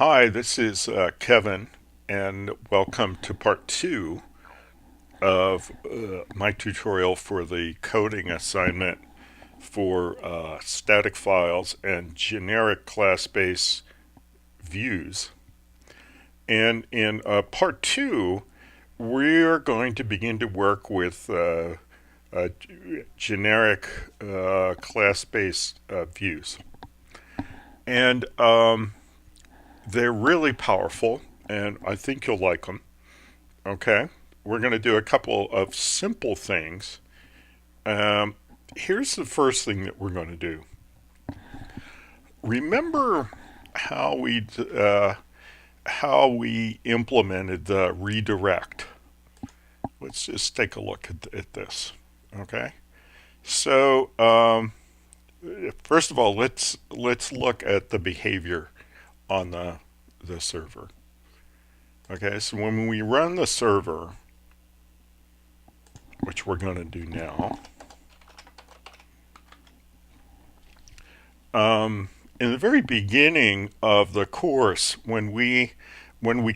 Hi, this is Kevin, and welcome to part two of my tutorial for the coding assignment for static files and generic class-based views. And in part two, we're going to begin to work with generic class-based views. And they're really powerful, and I think you'll like them. Okay, we're going to do a couple of simple things. Um, Here's the first thing that we're going to do. Remember how we implemented the redirect. Let's just take a look at this. Okay, so first of all, let's look at the behavior on the server. Okay, so when we run the server, which we're going to do now, in the very beginning of the course, when we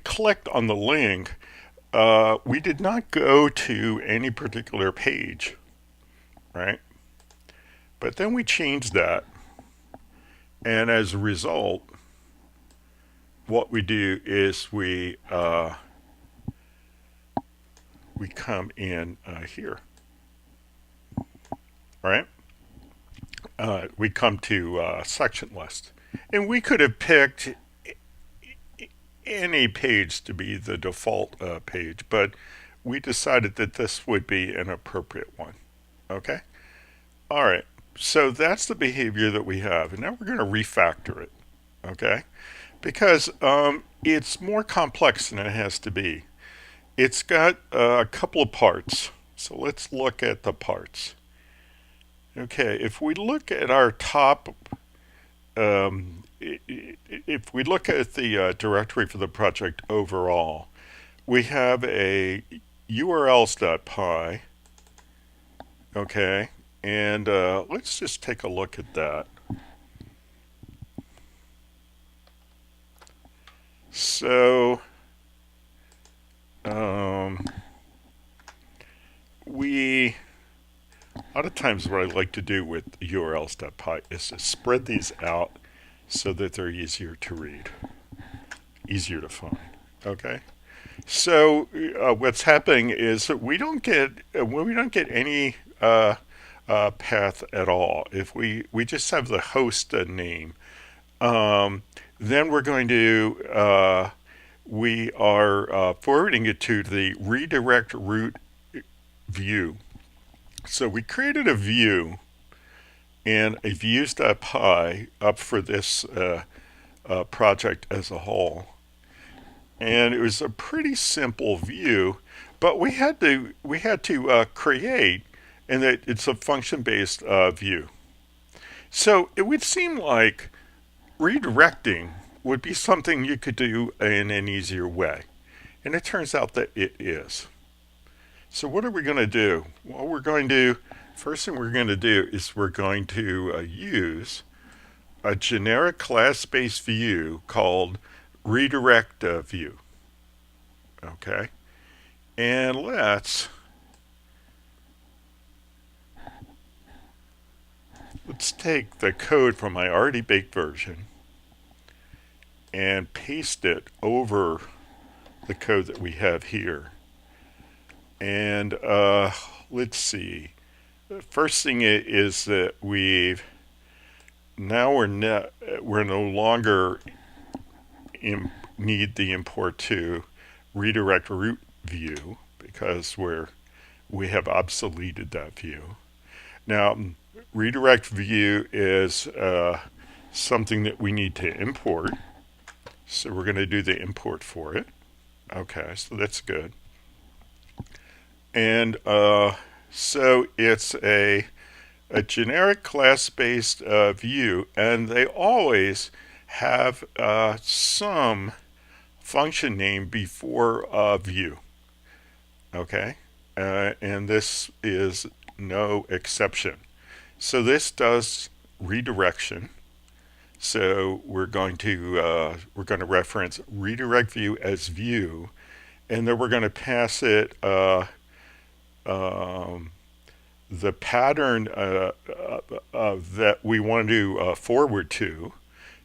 clicked on the link, we did not go to any particular page, right? But then we changed that, and as a result, what we do is we come in here, right? We come to section list, and we could have picked any page to be the default page, but we decided that this would be an appropriate one. Okay? All right. So that's the behavior that we have, and now we're going to refactor it. Okay? Because it's more complex than it has to be. It's got a couple of parts. So let's look at the parts. Okay, if we look at our top, if we look at the directory for the project overall, we have a urls.py, okay, and let's just take a look at that. So, a lot of times what I like to do with urls.py is to spread these out so that they're easier to read, easier to find. Okay, so what's happening is that we don't get any path at all. If we just have the host name, then we're going to we are forwarding it to the redirect root view. So we created a view and a views.py up for this project as a whole. And it was a pretty simple view, but we had to create, and that it's a function-based view. So it would seem like redirecting would be something you could do in an easier way, and it turns out that it is. So what are we going to do? Well, first thing we're going to do is we're going to use a generic class-based view called RedirectView. Okay, and let's take the code from my already baked version and paste it over the code that we have here. And let's see. The first thing is that we're no longer need the import to redirect root view because we have obsoleted that view. Now, redirect view is something that we need to import, so we're going to do the import for it. Okay, so that's good. And so it's a generic class-based view, and they always have some function name before view. Okay, and this is no exception. So this does redirection. So we're going to reference RedirectView as view, and then we're going to pass it the pattern that we want to forward to.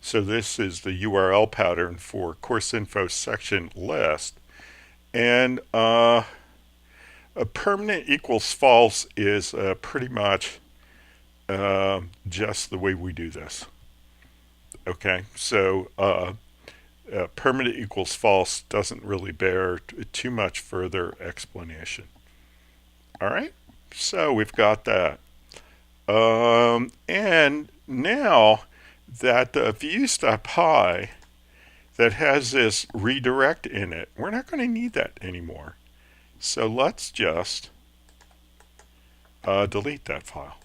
So this is the URL pattern for course info section list. And a permanent equals false is pretty much just the way we do this. Okay, so permanent equals false doesn't really bear too much further explanation. All right, so we've got that. And now that views.py that has this redirect in it, we're not going to need that anymore. So let's just delete that file.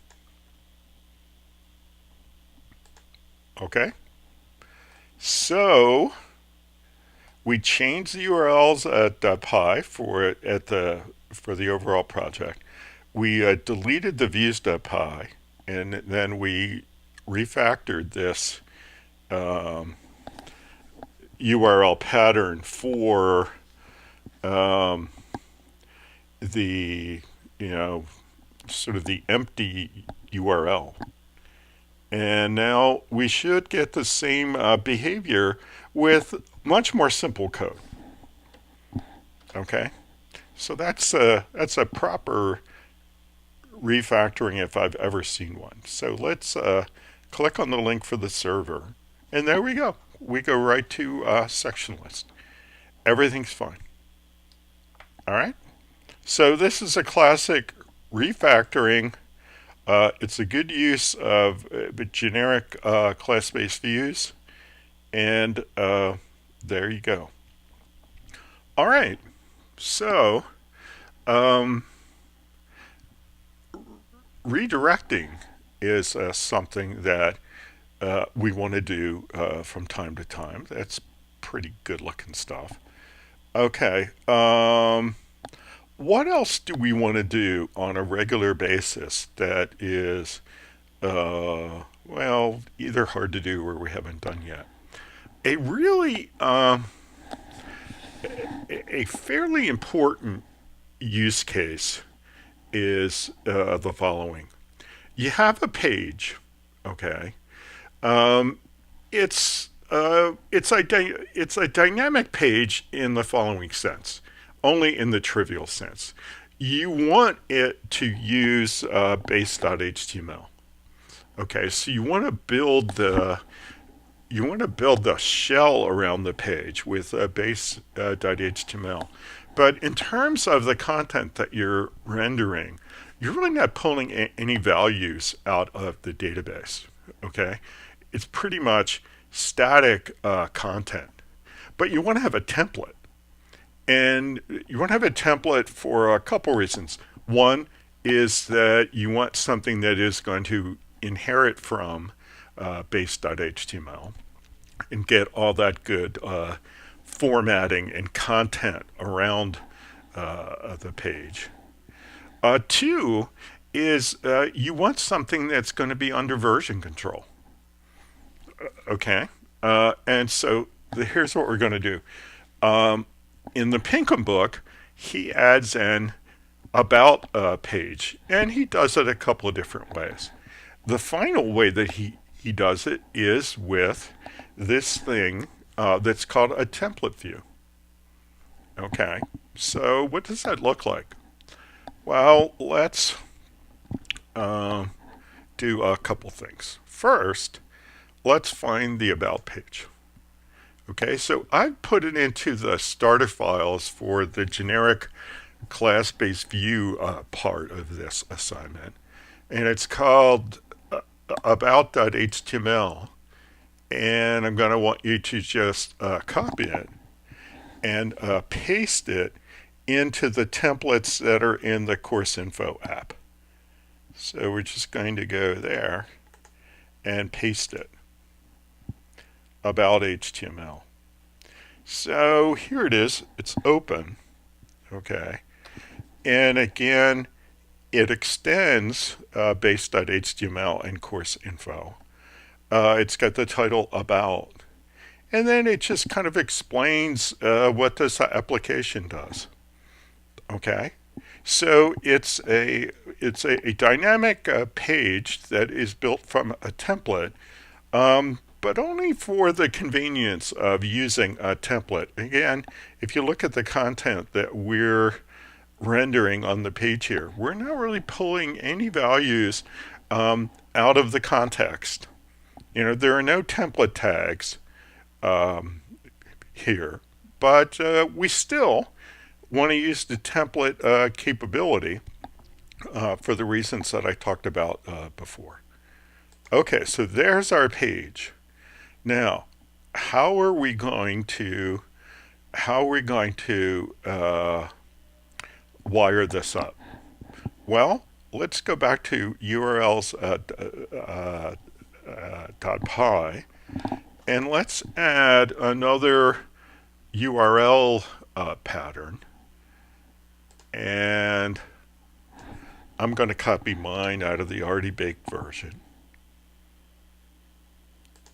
Okay. So we changed the URLs at .py for the overall project. We deleted the views.py, and then we refactored this URL pattern for the sort of the empty URL. And now we should get the same behavior with much more simple code. Okay, so that's a proper refactoring if I've ever seen one. So let's click on the link for the server, and there we go. We go right to section list. Everything's fine. All right. So this is a classic refactoring. It's a good use of generic class-based views, and there you go. All right, so redirecting is something that we want to do from time to time. That's pretty good-looking stuff. Okay. What else do we want to do on a regular basis that is, well, either hard to do or we haven't done yet? A really, a fairly important use case is the following. You have a page, okay? It's a dynamic page in the following sense. Only in the trivial sense. You want it to use base.html. Okay, so you want to build the shell around the page with base.html. But in terms of the content that you're rendering, you're really not pulling any values out of the database. Okay, it's pretty much static content. But you want to have a template. And you want to have a template for a couple reasons. One is that you want something that is going to inherit from base.html and get all that good formatting and content around the page. Two is you want something that's going to be under version control. Okay? And so here's what we're going to do. In the Pinkham book, he adds an about page, and he does it a couple of different ways. The final way that he does it is with this thing that's called a TemplateView. Okay, so what does that look like? Well, let's do a couple things. First, let's find the about page. Okay, so I put it into the starter files for the generic class-based view part of this assignment. And it's called about.html. And I'm going to want you to just copy it and paste it into the templates that are in the Course Info app. So we're just going to go there and paste it. About HTML. So here it is. It's open. Okay. And again, it extends base.html and course info. It's got the title about. And then it just kind of explains what this application does. Okay? So it's a dynamic page that is built from a template, but only for the convenience of using a template. Again, if you look at the content that we're rendering on the page here, we're not really pulling any values out of the context. There are no template tags here, but we still want to use the template capability for the reasons that I talked about before. Okay, so there's our page. Now, how are we going to wire this up? Well, let's go back to urls .py, and let's add another URL pattern. And I'm going to copy mine out of the already baked version.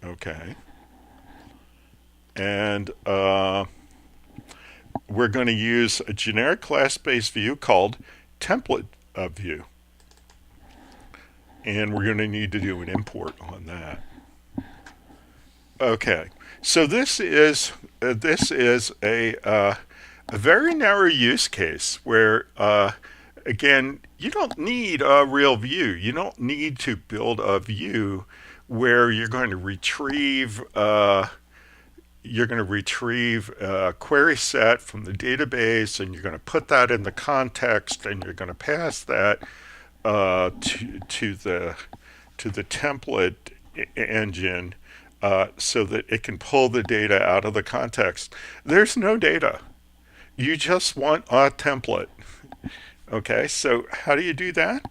Okay. And we're going to use a generic class-based view called TemplateView. And we're going to need to do an import on that. Okay. So this is a very narrow use case where again, you don't need a real view. You don't need to build a view where you're going to retrieve a query set from the database, and you're going to put that in the context, and you're going to pass that to the template engine so that it can pull the data out of the context. There's no data. You just want a template. Okay, so how do you do that?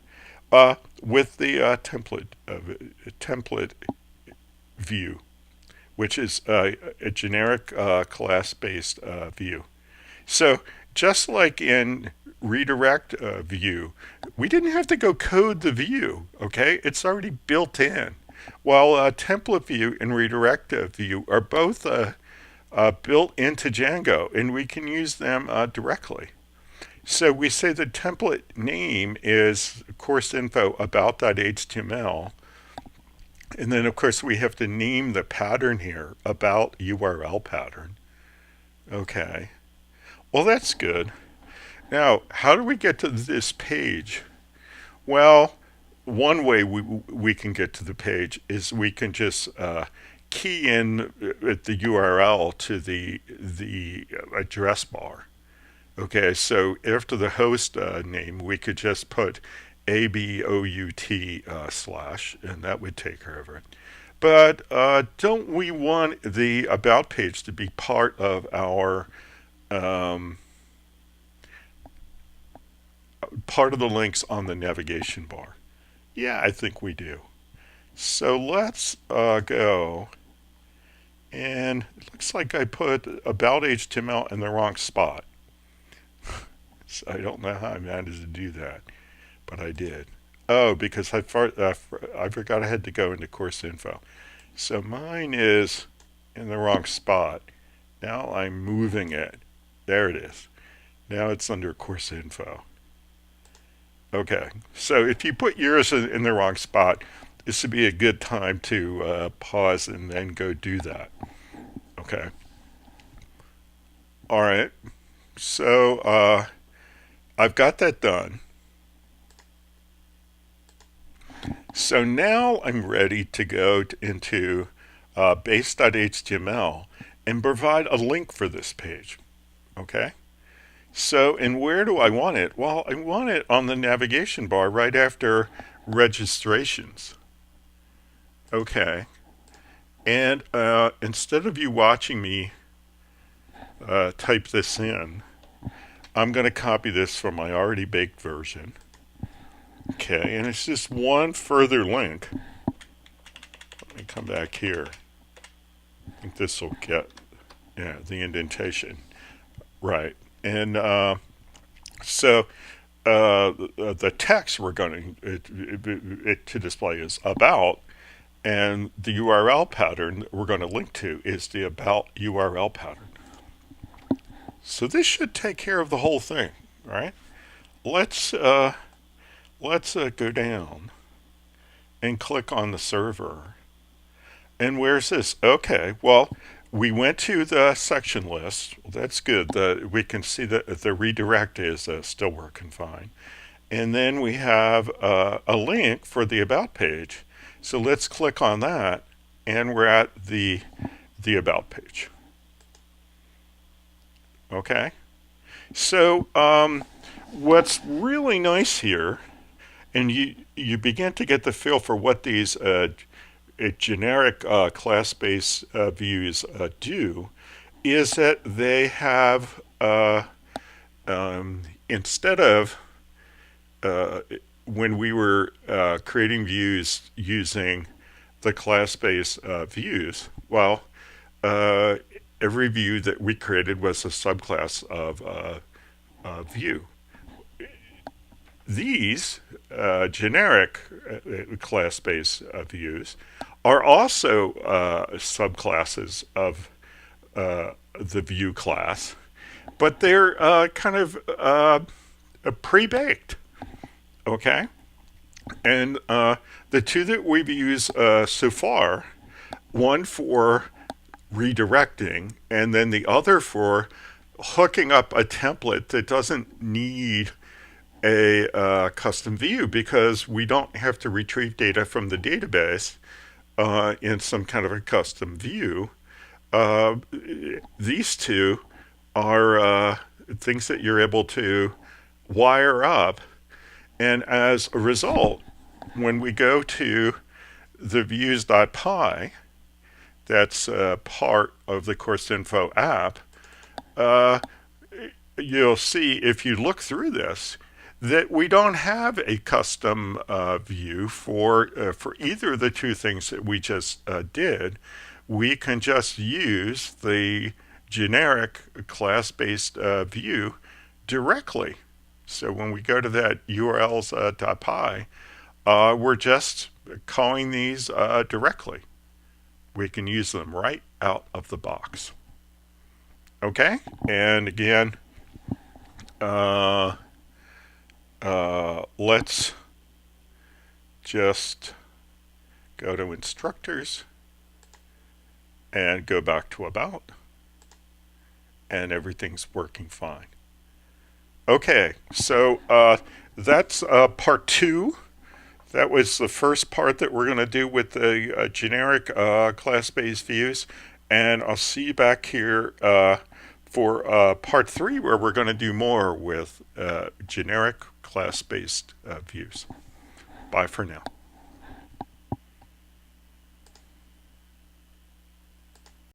With the template view, which is a generic class-based view. So just like in RedirectView, we didn't have to go code the view. Okay, it's already built in. While TemplateView and RedirectView are both built into Django, and we can use them directly. So we say the template name is course info about.html. And then, of course, we have to name the pattern here, about URL pattern. Okay. Well, that's good. Now, how do we get to this page? Well, one way we can get to the page is we can just key in the URL to the address bar. Okay, so after the host name, we could just put ABOUT / and that would take care of it. But don't we want the about page to be part of our part of the links on the navigation bar? Yeah, I think we do. So let's go. And it looks like I put about HTML in the wrong spot. So I don't know how I managed to do that, but I did. Oh, because I forgot I had to go into course info. So mine is in the wrong spot. Now I'm moving it. There it is. Now it's under course info. Okay, so if you put yours in the wrong spot, this would be a good time to pause and then go do that. Okay. All right. So I've got that done. So now I'm ready to go into base.html and provide a link for this page. Okay. So, and where do I want it? Well, I want it on the navigation bar right after registrations. Okay. And instead of you watching me type this in, I'm going to copy this from my already baked version. Okay, and it's just one further link. Let me come back here. I think this will get, the indentation. Right. And so the text we're going to display is about, And the URL pattern that we're going to link to is the about URL pattern. So this should take care of the whole thing, right? Let's go down and click on the server. And where's this? Okay, well, we went to the section list. Well, that's good. We can see that the redirect is still working fine. And then we have a link for the about page. So let's click on that, and we're at the about page. Okay. So what's really nice here, and you begin to get the feel for what these generic class-based views do, is that they have instead of when we were creating views using the class-based views, well, every view that we created was a subclass of view. These generic class-based views are also subclasses of the view class, but they're kind of pre-baked. Okay? And the two that we've used so far, one for redirecting, and then the other for hooking up a template that doesn't need a custom view, because we don't have to retrieve data from the database in some kind of a custom view. These two are things that you're able to wire up, and as a result, when we go to the views.py, that's part of the Course Info app, you'll see, if you look through this, that we don't have a custom view for either of the two things that we just did. We can just use the generic class-based view directly. So when we go to that urls.py, we're just calling these directly. We can use them right out of the box. Okay? And again, let's just go to instructors and go back to about, and everything's working fine. Okay, so that's part 2. That was the first part that we're going to do with the generic class-based views, and I'll see you back here for part 3, where we're going to do more with generic class-based views. Bye for now.